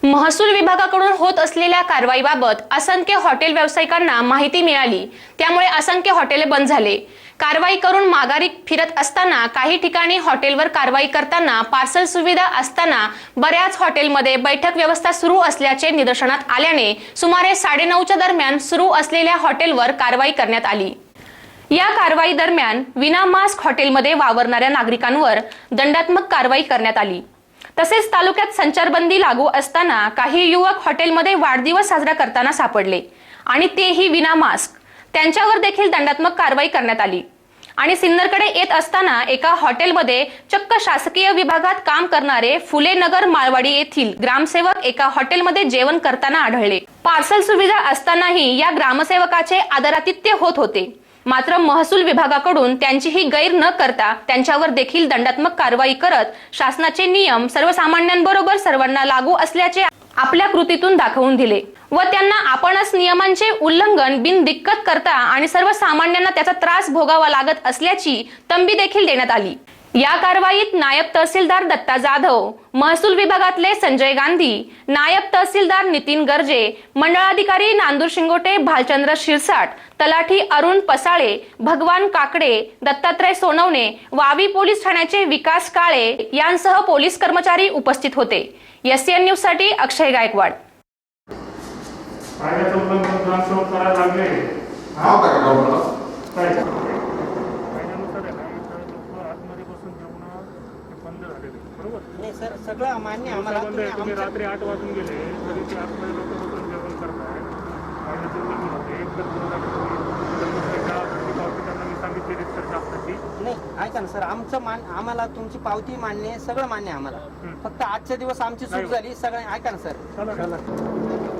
महसूल विभागाकडून होत असलेल्या कारवाईबाबत असंख्य हॉटेल व्यावसायिकांना माहिती मिळाली, त्यामुळे असंख्य हॉटेले बंद झाले। कारवाई करून माघारी फिरत असताना काही ठिकाणी हॉटेलवर कारवाई करताना पार्सल सुविधा असताना बऱ्याच हॉटेलमध्ये बैठक व्यवस्था सुरू असल्याचे निदर्शनात आल्याने सुमारे 9:30च्या दरम्यान सुरू असलेल्या हॉटेलवर कारवाई करण्यात आली। या कारवाई दरम्यान विना मास्क हॉटेलमध्ये वावरणाऱ्या नागरिकांवर दंडात्मक कारवाई करण्यात आली। तसेच तालुक्यात संचारबंदी लागू असताना काही युवक हॉटेलमध्ये वाढदिवस साजरा करताना सापडले आणि तेही विना मास्क, त्यांच्यावर देखील दंडात्मक कारवाई करण्यात आली। आणि सिन्नरकडे येत असताना एका हॉटेलमध्ये चक्क शासकीय विभागात काम करणारे फुले नगर माळवाडी येथील ग्रामसेवक एका हॉटेलमध्ये जेवण करताना आढळले। पार्सल सुविधा असतानाही या ग्रामसेवकाचे आदरातिथ्य होत होते, मात्र महसूल विभागाकडून त्यांचीही गैर न करता त्यांच्यावर देखील दंडात्मक कारवाई करत शासनाचे नियम सर्वसामान्यांबरोबर सर्वांना लागू असल्याचे आपल्या कृतीतून दाखवून दिले व त्यांना आपणच नियमांचे उल्लंघन बिनदिक्कत करता आणि सर्वसामान्यांना त्याचा त्रास भोगावा लागत असल्याची तंबी देखील देण्यात आली। या कारवाईत नायब तहसीलदार दत्ता जाधव, महसूल विभागातले संजय गांधी, नायब तहसीलदार नितीन गर्जे, मंडळाधिकारी नांदूर शिंगोटे, भालचंद्र शिरसाट, तलाठी अरुण पसाळे, भगवान काकडे, दत्तात्रय सोनवणे, वावी पोलीस ठाण्याचे विकास काळे यांसह पोलीस कर्मचारी उपस्थित होते। SCN न्यूज साठी अक्षय गायकवाड। नाही सर, सगळं मान्य आम्हाला। तुम्ही रात्री 8 वाजून गेले तरी ते आतमध्ये लोक बसून जेवण करताय आणि मी सांगितली रितसर शासनाची। नाही ऐका ना सर, आमचं आम्हाला तुमची पावती मान्य, सगळं मान्य आम्हाला। फक्त आजच्या दिवस आमची चूक झाली। सगळं ऐका ना सर।